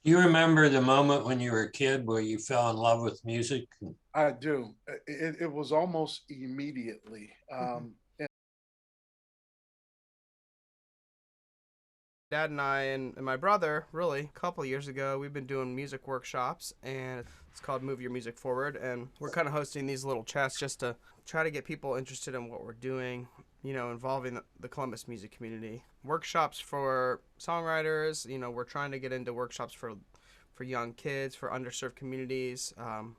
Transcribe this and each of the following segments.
You remember the moment when you were a kid where you fell in love with music? I do. It was almost immediately. Dad and I and my brother, really, a couple of years ago, we've been doing music workshops, and it's called Move Your Music Forward, and we're kind of hosting these little chats just to try to get people interested in what we're doing, involving the Columbus music community. Workshops for songwriters, we're trying to get into workshops for young kids, for underserved communities.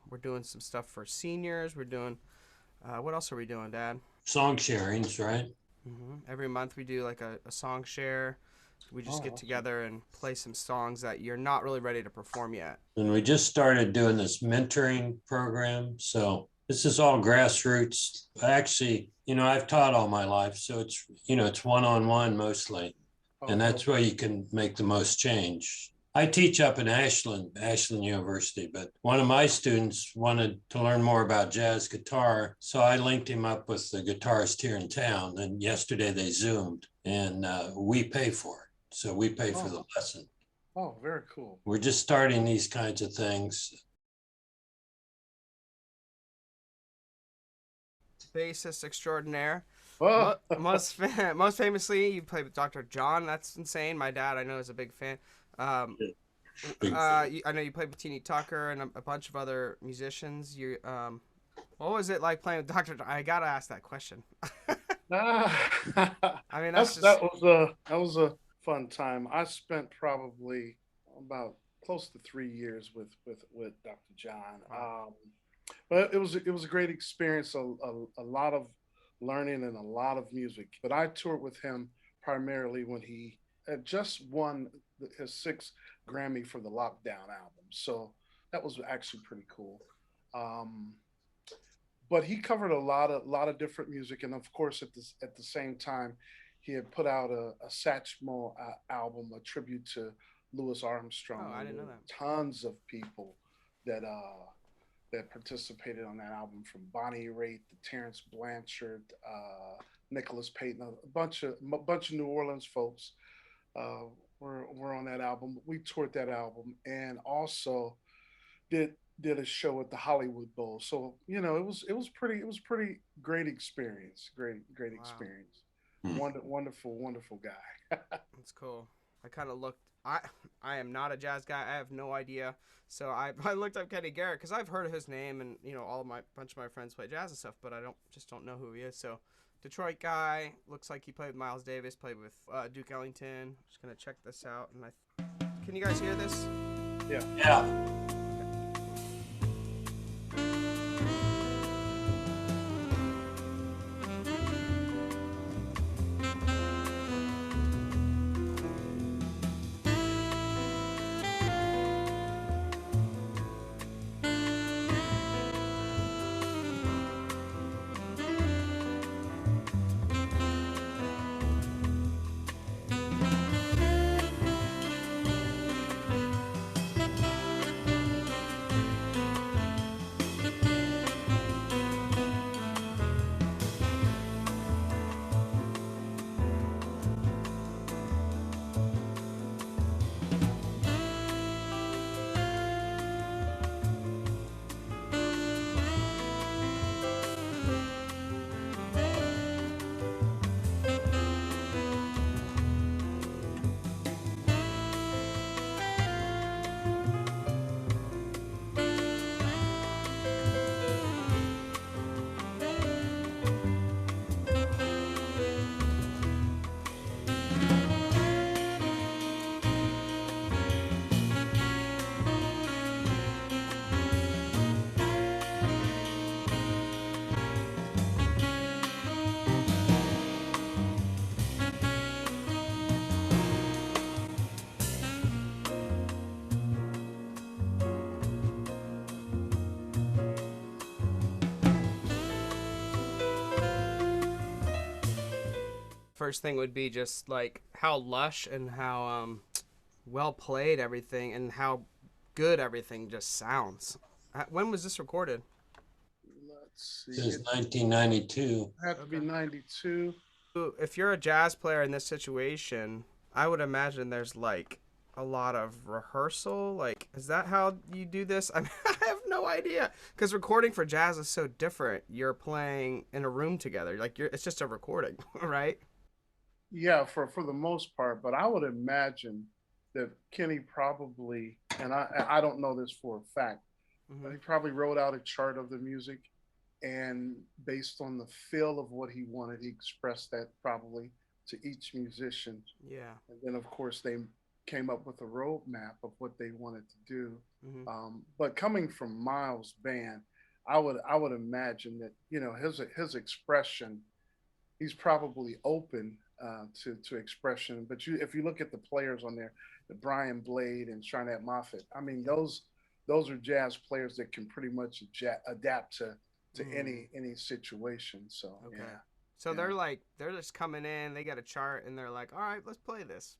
We're doing some stuff for seniors. We're doing, what else are we doing, Dad? Song sharings, right? Every month we do like a song share. We just Oh, get awesome. together and play some songs that you're not really ready to perform yet. And we just started doing this mentoring program. So this is all grassroots. Actually, I've taught all my life. So it's one-on-one mostly. Oh, And no. that's where you can make the most change. I teach up in Ashland University, but one of my students wanted to learn more about jazz guitar. So I linked him up with the guitarist here in town. And yesterday they Zoomed and we pay for it. So we pay for the Oh, lesson. oh, very cool. We're just starting these kinds of things. Bassist extraordinaire. Oh, Most famously, you played with Dr. John. That's insane. My dad, I know, is a big fan. Um, Big I know you played with Teeny Tucker and a bunch of other musicians. What was it like playing with Dr. John? I gotta ask that question. ah, I mean, that's that's just that was a fun time. I spent probably about close to 3 years with Dr. John. wow. But it was a great experience. A lot of learning and a lot of music. But I toured with him primarily when he had just won his sixth Grammy for the Lockdown album. So that was actually pretty cool. Um, but he covered a lot of different music, and of course at the same time, he had put out a Satchmo album, a tribute to Louis Oh, Armstrong, I and didn't there know were that. tons of people that participated on that album, from Bonnie Raitt to Terrence Blanchard, Nicholas Payton, a bunch of New Orleans folks uh, were on that album. We toured that album, and also did did a show at the Hollywood Bowl. So it was pretty great experience. Great Wow, experience. Hmm. Wonderful guy. that's cool. I kind of looked. I am not a jazz guy. I have no idea. So I looked up Kenny Garrett because I've heard of his name, and all of my bunch of my friends play jazz and stuff, but I don't know who he is. So Detroit guy, looks like he played with Miles Davis, played with Duke Ellington. Just gonna check this out, and can you guys hear this? Yeah. Yeah. First thing would be just like how lush and how well played everything, and how good everything just sounds. When was this recorded? Let's see. Since It 1992. had to be Okay. 92. If you're a jazz player in this situation, I would imagine there's like a lot of rehearsal? Like, is that how you do this? I mean, I have no idea. Because recording for jazz is so different. You're playing in a room together. Like, it's just a recording, right? Yeah, for the most part, but I would imagine that Kenny probably, and I don't know this for a fact, but Hmm. he probably wrote out a chart of the music, and based on the feel of what he wanted, he expressed that probably to each musician. Yeah. And then, of course, they came up with a roadmap of what they wanted to do. Hmm. But coming from Miles' band, I would imagine that his expression, he's probably open to expression. But if you look at the players on there, the Brian Blade and Sharnette Moffett, I mean those are jazz players that can pretty much adapt to Mm. any situation. So Okay. yeah, So yeah. they're just coming in, they got a chart, and they're like, all right, let's play this.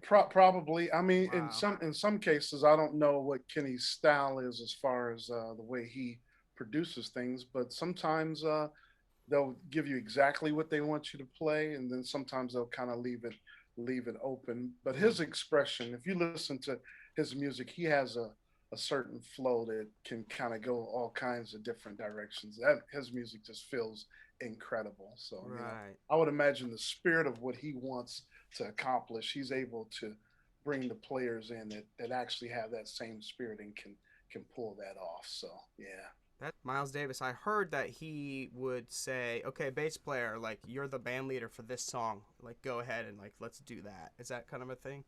Probably. I mean, in Wow. some cases, I don't know what Kenny's style is as far as the way he produces things, but sometimes they'll give you exactly what they want you to play, and then sometimes they'll kind of leave it open. But Hmm. his expression, if you listen to his music, he has a certain flow that can kind of go all kinds of different directions. That his music just feels incredible. So Right. I would imagine the spirit of what he wants to accomplish, he's able to bring the players in that actually have that same spirit and can pull that off. So yeah. That Miles Davis, I heard that he would say, "Okay, bass player, like you're the band leader for this song. Like go ahead and like let's do that." Is that kind of a thing?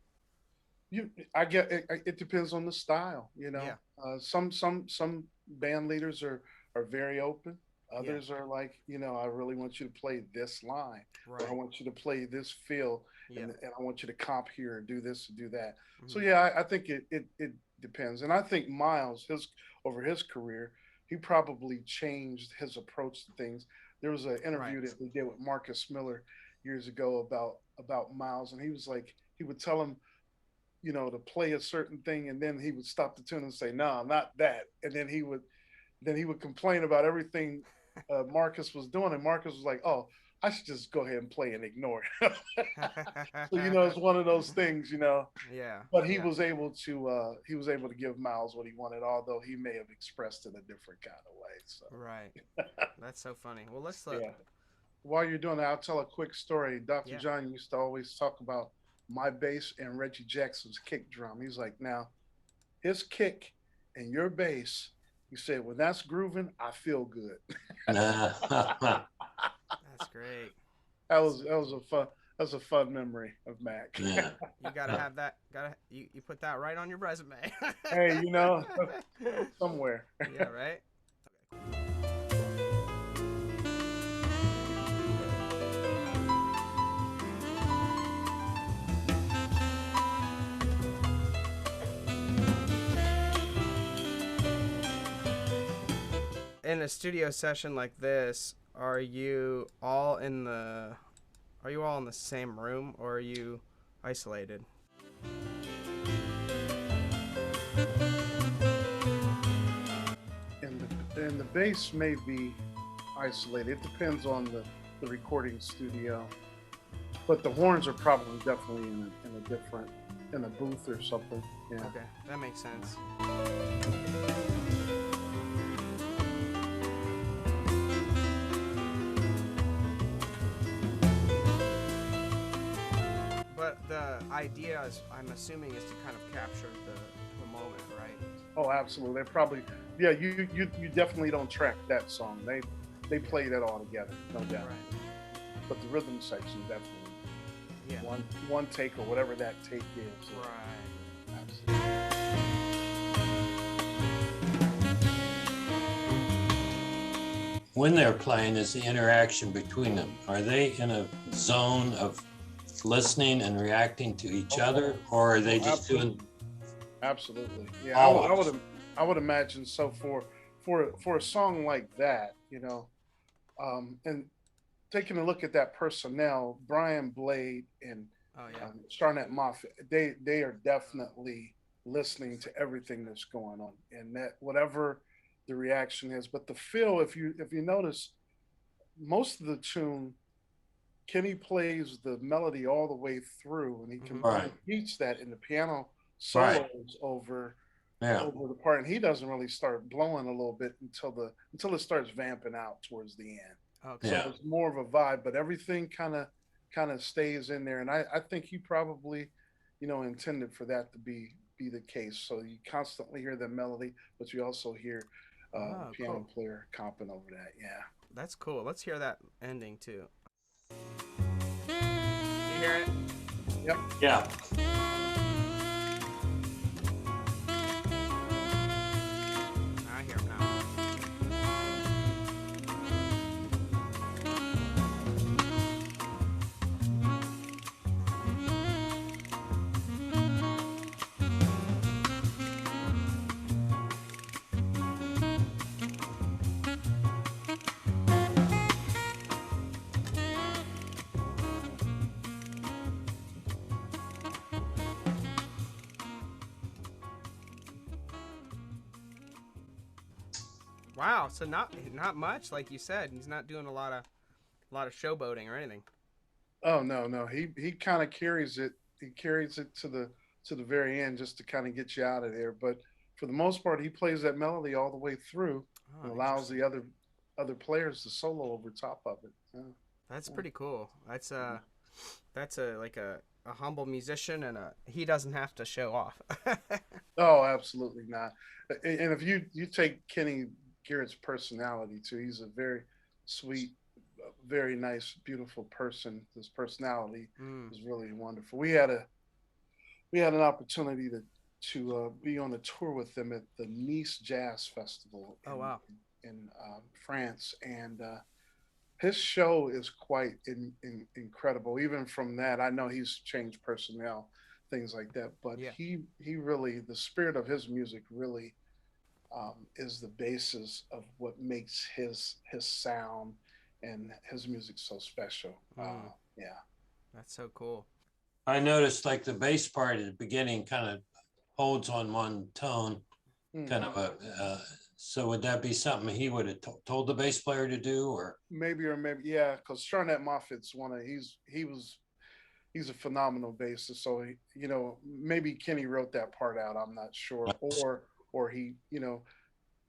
I get it. It depends on the style. Yeah. Some band leaders are very open. Yeah. Others are like, I really want you to play this line, or I Right. want you to play this feel, Yeah. and I want you to comp here and do this and do that. So Hmm. yeah, I think it depends, and I think Miles, his over his career, he probably changed his approach to things. There was an Right. interview that they did with Marcus Miller years ago about Miles, and he was like, he would tell him, to play a certain thing, and then he would stop the tune and say, "No, not that," and then he would complain about everything Marcus was doing, and Marcus was like, "Oh, I should just go ahead and play and ignore it." So it's one of those things. Yeah. But he Yeah. was able to give Miles what he wanted, although he may have expressed it a different kind of way. So Right. That's so funny. Well, let's yeah. While you're doing that, I'll tell a quick story. Dr. yeah. John used to always talk about my bass and Reggie Jackson's kick drum. He's like, now his kick and your bass, he said, when that's grooving, I feel good. That's great. that That's was so that was cool. a fun that was a fun memory of Mac. Yeah. You gotta have that. Gotta you put that right on your resume. Hey, somewhere. Yeah. Right. In a studio session like this, are you all in the same room or are you isolated? And the bass may be isolated. It depends on the recording studio. But the horns are probably definitely in a booth or something. Yeah. Okay, that makes sense. But the idea is, I'm assuming, is to kind of capture the moment, right? Oh, absolutely. They probably, yeah. You definitely don't track that song. They Yeah. played it all together, no doubt. Right. But the rhythm section definitely Yeah. one take or whatever that take is. Right. Absolutely. When they're playing, is the interaction between them? Are they in a zone of listening and reacting to each other, or are they just Absolutely. doing Absolutely. Yeah, always? I would imagine so for a song like that, and taking a look at that personnel, Brian Blade and Oh yeah. Sharnette Moffett, they are definitely listening to everything that's going on, and that whatever the reaction is, but the feel, if you notice, most of the tune Kenny plays the melody all the way through, and he can Right. teach that in the piano Right. solos over Yeah. over the part, and he doesn't really start blowing a little bit until it starts vamping out towards the end. Okay. So Yeah. it's more of a vibe, but everything kind of stays in there, and I think he probably, intended for that to be the case. So you constantly hear the melody, but you also hear the Oh, piano cool. player comping over that. Yeah. That's cool. Let's hear that ending too. You hear it? Yep. Yeah. I hear him now. Wow. So not much, like you said. He's not doing a lot of showboating or anything. Oh no, no. He kind of carries it. He carries it to the very end just to kind of get you out of there. But for the most part, he plays that melody all the way through Oh, and allows interesting. the other players to solo over top of it. Yeah, That's yeah. pretty cool. That's a like a humble musician, and he doesn't have to show off. Oh, absolutely not. And if you take Kenny Garrett's personality too, he's a very sweet, very nice, beautiful person. His personality Mm. is really wonderful. We had an opportunity to be on a tour with them at the Nice Jazz Festival Oh wow. in France, and his show is quite incredible. Even from that, I know he's changed personnel, things like that, but Yeah. he really, the spirit of his music really is the basis of what makes his sound and his music so special. Mm. Yeah. That's so cool. I noticed like the bass part at the beginning kind of holds on one tone, kind Hmm. of so would that be something he would have told the bass player to do, or? Maybe or maybe yeah, because Charnette Moffat's he's a phenomenal bassist. So maybe Kenny wrote that part out. I'm not sure, or he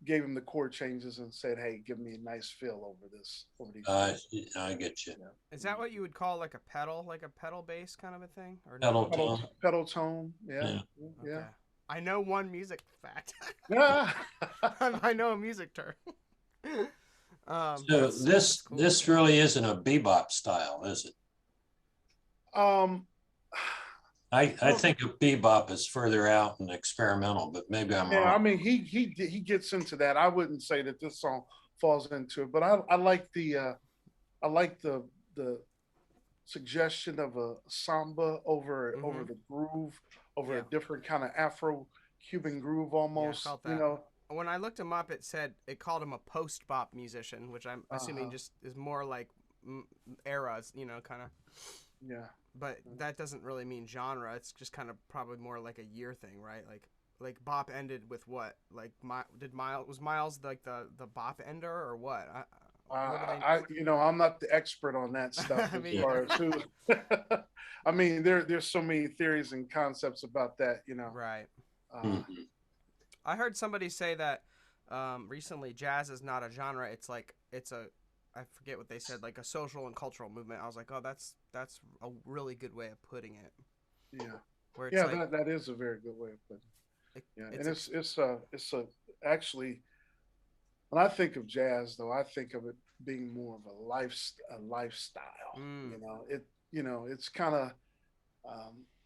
gave him the chord changes and said, "Hey, give me a nice feel over these Uh, chords." I get you. Yeah. Is that what you would call like a pedal bass kind of a thing, or no? Pedal tone. Pedal tone. Yeah. Yeah. Yeah. Okay. I know one music fact. Yeah. I know a music term. So That's cool. this really isn't a bebop style, is it? um. I think of bebop is further out and experimental, but maybe I'm Yeah, wrong. I mean, he gets into that. I wouldn't say that this song falls into it, but I like the suggestion of a samba over Mm-hmm. the groove, over a Yeah. different kind of Afro Cuban groove Yeah, I almost. felt that. When I looked him up, it called him a post bop musician, which I'm assuming Uh-huh. just is more like eras, kind of. Yeah. But that doesn't really mean genre. It's just kind of probably more like a year thing, right? Like bop ended with what? Like Miles like the bop ender or what? What do they? I'm not the expert on that stuff as Me far either. as who. I mean, there's so many theories and concepts about that. Right. Uh, Mhm. I heard somebody say that recently. Jazz is not a genre. It's a I forget what they said, like a social and cultural movement. I was like, oh, that's a really good way of putting it. yeah. Where it's Yeah, like that is a very good way of putting it, it. Yeah, it's and it's actually when I think of jazz though, I think of it being more of a lifestyle. mm,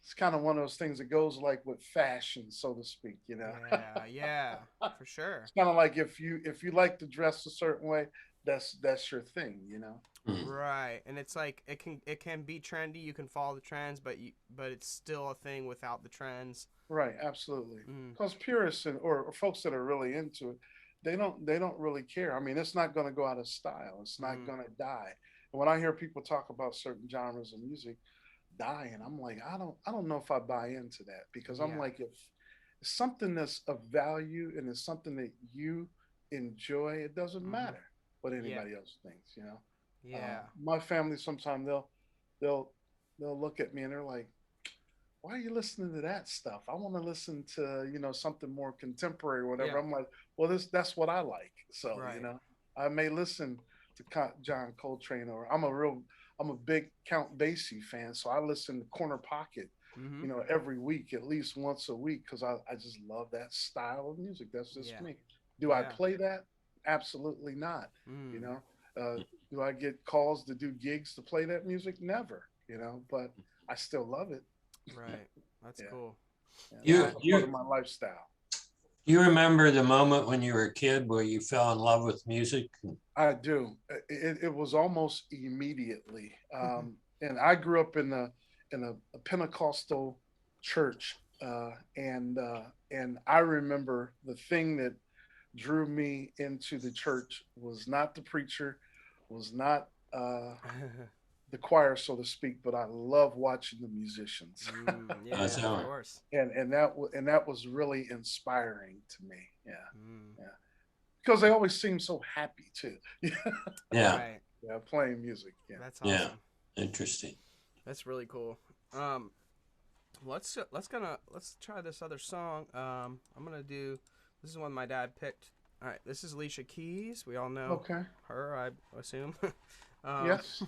It's kind of one of those things that goes like with fashion, so to speak. yeah, for sure. It's kind of like if you like to dress a certain way, that's your thing. Mhm. Right, and it's like it can be trendy. You can follow the trends, but it's still a thing without the trends. Right, absolutely. Mm, Because purists or folks that are really into it, they don't really care. I mean, it's not going to go out of style. It's not mm, going to die. And when I hear people talk about certain genres of music dying, I'm like, I don't know if I buy into that because I'm yeah. like, if it's something that's of value and it's something that you enjoy, it doesn't Hmm. matter what Yeah. anybody else thinks. Yeah. My family sometimes they'll they'll look at me and they're like, why are you listening to that stuff? I want to listen to, something more contemporary or whatever. Yeah. I'm like, well, that's what I like. So, Right. I may listen to John Coltrane, or I'm a big Count Basie fan. So I listen to Corner Pocket, Mm-hmm. every week, at least once a week. Cause I just love that style of music. That's just Yeah. me. Do I Yeah. play that? Absolutely not. You Mm. know, do I get calls to do gigs to play that music? Never, but I still love it. Right. That's Yeah. cool. Yeah, Yeah. it's a part of my lifestyle. You remember the moment when you were a kid where you fell in love with music? I do. It was almost immediately. And I grew up in a Pentecostal church, and I remember the thing that drew me into the church was not the preacher, was not the choir, so to speak, but I love watching the musicians. Yeah, of So, course. And that was really inspiring to me. Yeah, Mm. yeah, because they always seem so happy too. yeah, Right. Yeah, playing music. Yeah. That's yeah, awesome. interesting. That's really cool. Um, let's try this other song. I'm gonna do. This is one my dad picked. All right, this is Alicia Keys. We all know Okay. her, I assume. um, Yes.